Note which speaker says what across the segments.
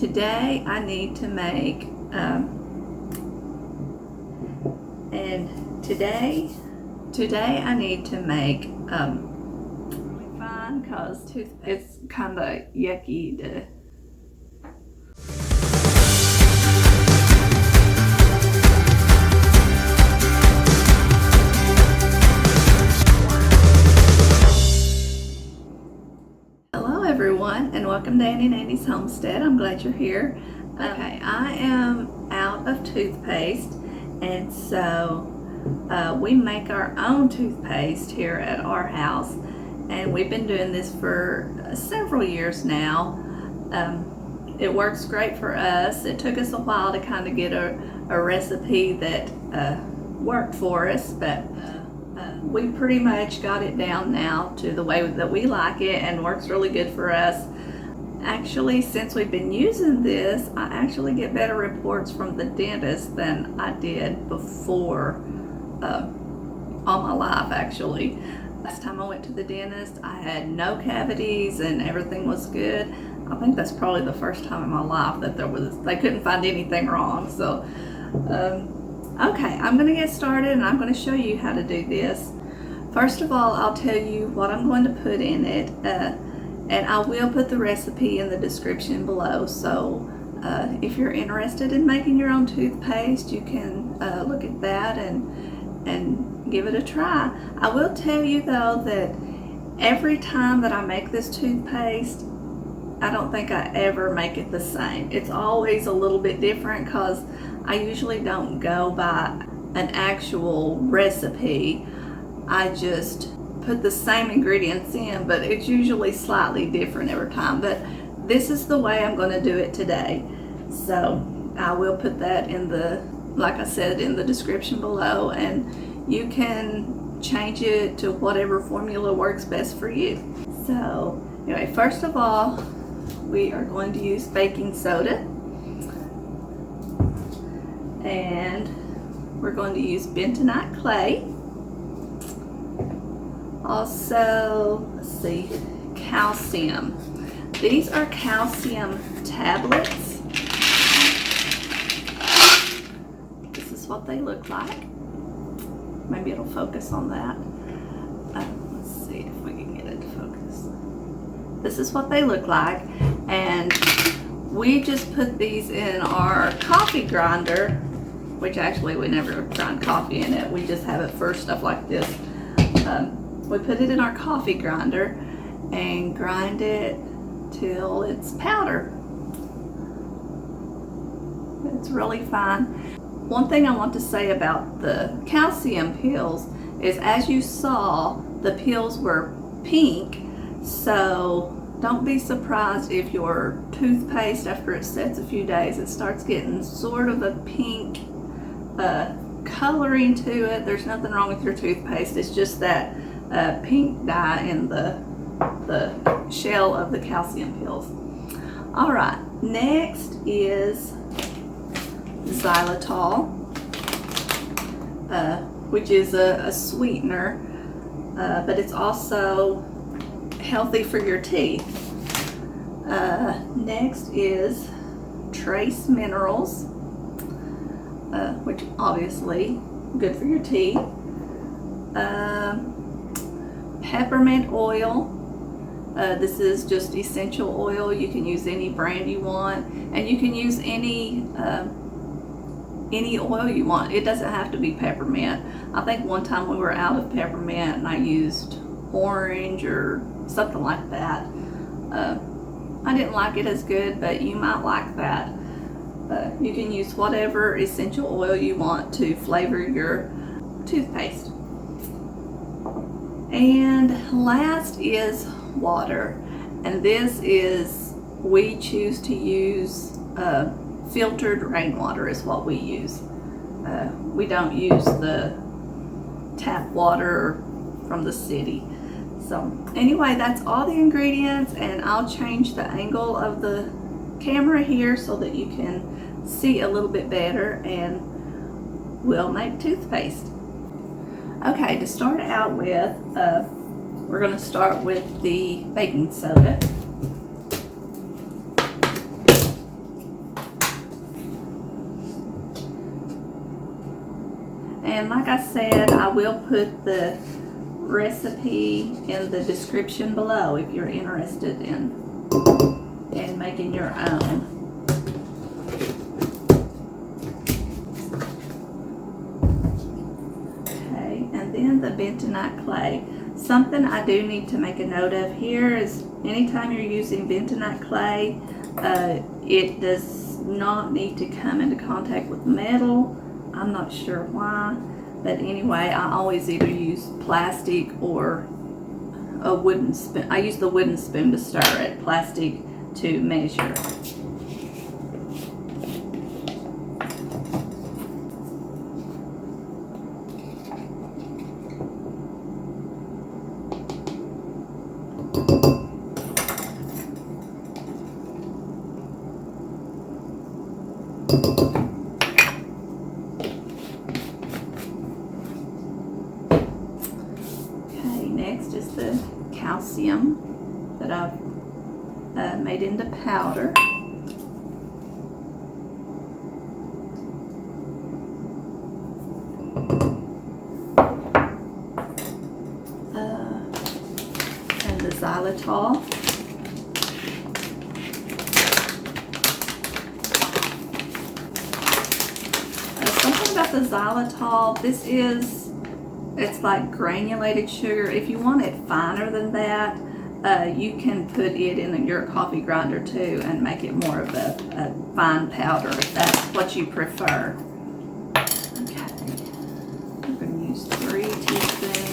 Speaker 1: today I need to make today I need to make really fine because toothpaste it's kind of yucky to. Hello everyone, and welcome to Annie and Annie's Homestead. I'm glad you're here. Okay, I am out of toothpaste, and so we make our own toothpaste here at our house, and we've been doing this for several years now. It works great for us. It took us a while to kind of get a recipe that worked for us, but we pretty much got it down now to the way that we like it, and works really good for us. Actually, since we've been using this, I actually get better reports from the dentist than I did before all my life, actually. Last time I went to the dentist, I had no cavities and everything was good. I think that's probably the first time in my life that they couldn't find anything wrong. So okay, I'm going to get started and I'm going to show you how to do this. First of all, I'll tell you what I'm going to put in it, and I will put the recipe in the description below. So if you're interested in making your own toothpaste, you can look at that and give it a try. I will tell you though that every time that I make this toothpaste, I don't think I ever make it the same. It's always a little bit different because I usually don't go by an actual recipe. I just put the same ingredients in, but it's usually slightly different every time. But this is the way I'm going to do it today. So I will put that in the, like I said, in the description below, and you can change it to whatever formula works best for you. So anyway, first of all, we are going to use baking soda, and we're going to use bentonite clay. Also, let's see, calcium. These are calcium tablets. This is what they look like. Maybe it'll focus on that. Let's see if we can get it to focus. This is what they look like, and we just put these in our coffee grinder, which actually we never grind coffee in it. We just have it for stuff like this. We put it in our coffee grinder and grind it till it's powder. It's really fine. One thing I want to say about the calcium pills is, as you saw, the pills were pink, so don't be surprised if your toothpaste, after it sets a few days, it starts getting sort of a pink coloring to it. There's nothing wrong with your toothpaste. It's just that pink dye in the shell of the calcium pills. All right, next is Xylitol, which is a sweetener, but it's also healthy for your teeth. Next is trace minerals, which obviously good for your teeth. Peppermint oil. This is just essential oil. You can use any brand you want, and you can use any oil you want. It doesn't have to be peppermint. I think one time we were out of peppermint and I used orange or something like that. I didn't like it as good, but you might like that. You can use whatever essential oil you want to flavor your toothpaste. And last is water, and this is, we choose to use filtered rainwater is what we use. We don't use the tap water from the city. So anyway, that's all the ingredients, and I'll change the angle of the camera here so that you can see a little bit better, and we'll make toothpaste. Okay, to start out with, we're going to start with the baking soda. And like I said, I will put the recipe in the description below if you're interested in making your own. Okay, and then the bentonite clay. Something I do need to make a note of here is anytime you're using bentonite clay, it does not need to come into contact with metal. I'm not sure why, but anyway, I always either use plastic or a wooden spoon. I use the wooden spoon to stir it, plastic to measure. Next is the calcium that I've made into powder. And the xylitol. Something about the xylitol, it's like granulated sugar. If you want it finer than that, you can put it in your coffee grinder too and make it more of a fine powder if that's what you prefer. Okay, I'm going to use 3 teaspoons.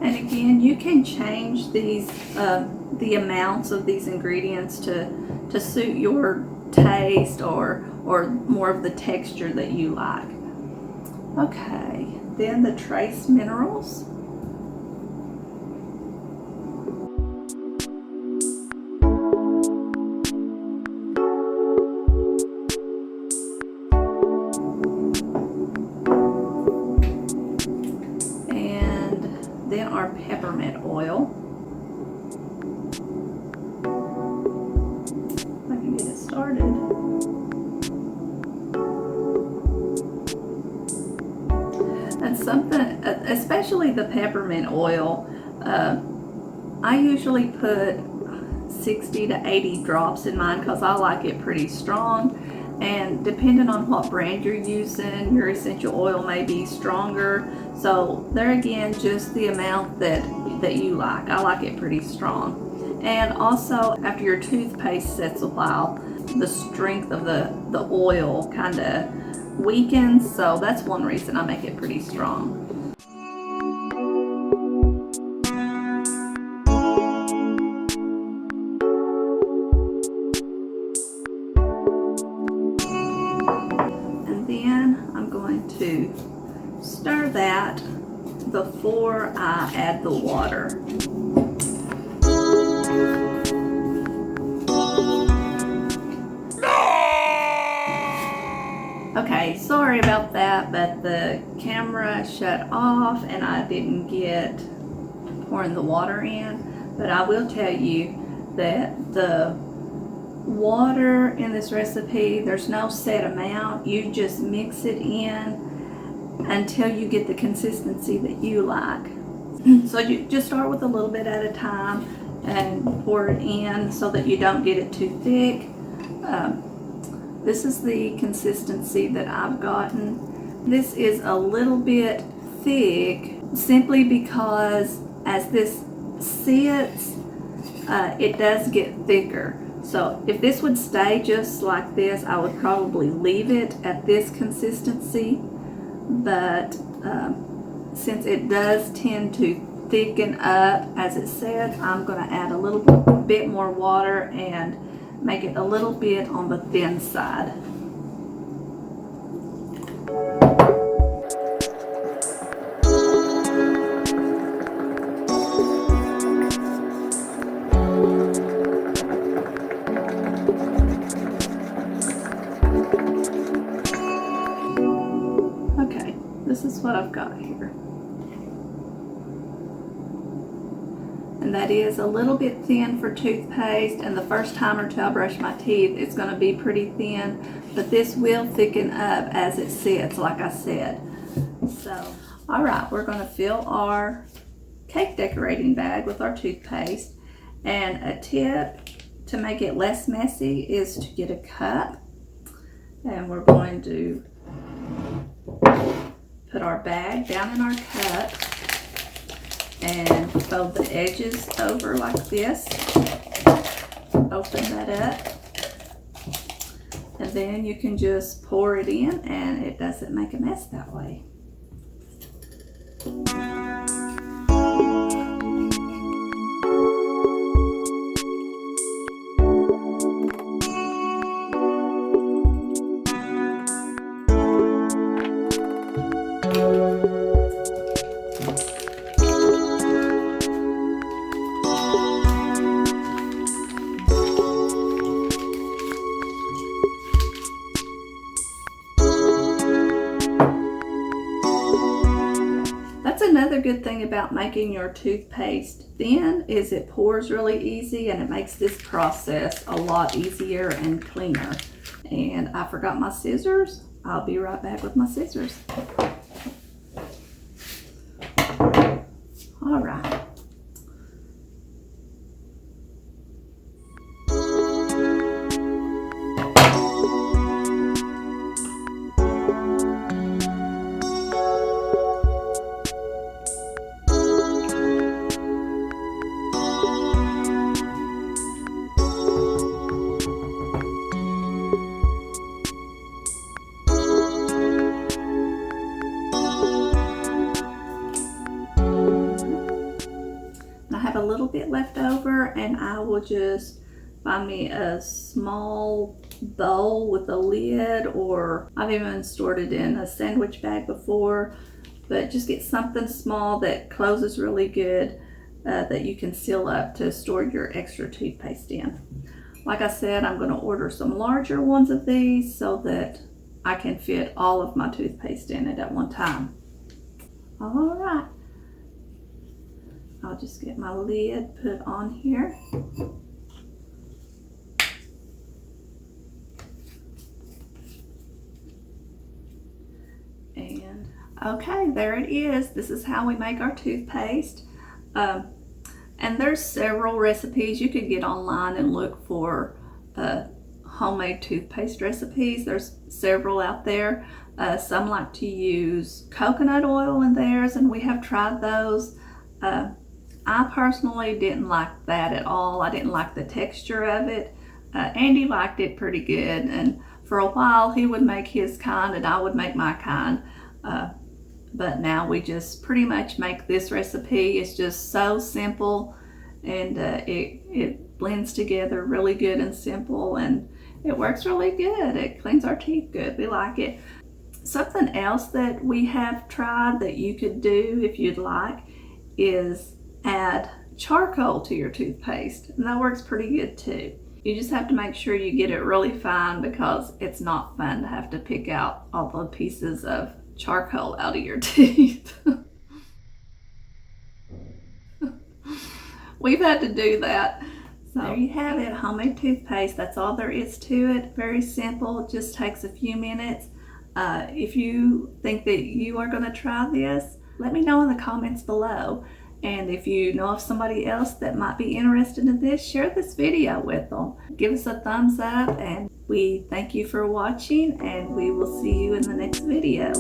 Speaker 1: And again, you can change these, the amounts of these ingredients to suit your taste or more of the texture that you like. Okay, then the trace minerals. Then our peppermint oil. If I can get it started. And something, especially the peppermint oil, I usually put 60 to 80 drops in mine because I like it pretty strong. And depending on what brand you're using, your essential oil may be stronger. So there again, just the amount that you like. I like it pretty strong. And also, after your toothpaste sits a while, the strength of the oil kind of weakens. So that's one reason I make it pretty strong. Then I'm going to stir that before I add the water. Okay, sorry about that, but the camera shut off and I didn't get pouring the water in. But I will tell you that the water in this recipe, there's no set amount. You just mix it in until you get the consistency that you like. So you just start with a little bit at a time and pour it in so that you don't get it too thick. This is the consistency that I've gotten. This is a little bit thick simply because as this sits, it does get thicker. So if this would stay just like this, I would probably leave it at this consistency. But since it does tend to thicken up as it said, I'm going to add a little bit more water and make it a little bit on the thin side. this is what I've got here. And that is a little bit thin for toothpaste, and the first time or two I brush my teeth, it's going to be pretty thin, but this will thicken up as it sits, like I said. So, all right, we're going to fill our cake decorating bag with our toothpaste. And a tip to make it less messy is to get a cup, and we're going to put our bag down in our cup and fold the edges over like this. Open that up, and then you can just pour it in, and it doesn't make a mess that way. Another good thing about making your toothpaste thin is it pours really easy, and it makes this process a lot easier and cleaner. And I forgot my scissors. I'll be right back with my scissors. All right. A little bit left over, and I will just find me a small bowl with a lid, or I've even stored it in a sandwich bag before, but just get something small that closes really good, that you can seal up to store your extra toothpaste in. Like I said, I'm going to order some larger ones of these so that I can fit all of my toothpaste in it at one time. All right. I'll just get my lid put on here. And okay, there it is. This is how we make our toothpaste. And there's several recipes. You could get online and look for homemade toothpaste recipes. There's several out there. Some like to use coconut oil in theirs, and we have tried those. I personally didn't like that at all. I didn't like the texture of it. Andy liked it pretty good, and for a while he would make his kind and I would make my kind. But now we just pretty much make this recipe. It's just so simple, and it blends together really good and simple, and it works really good. It cleans our teeth good. We like it. Something else that we have tried that you could do if you'd like is add charcoal to your toothpaste, and that works pretty good too. You just have to make sure you get it really fine, because it's not fun to have to pick out all the pieces of charcoal out of your teeth. We've had to do that. So there you have it, homemade toothpaste. That's all there is to it. Very simple, it just takes a few minutes. If you think that you are going to try this, let me know in the comments below. And if you know of somebody else that might be interested in this, share this video with them. Give us a thumbs up, and we thank you for watching, and we will see you in the next video.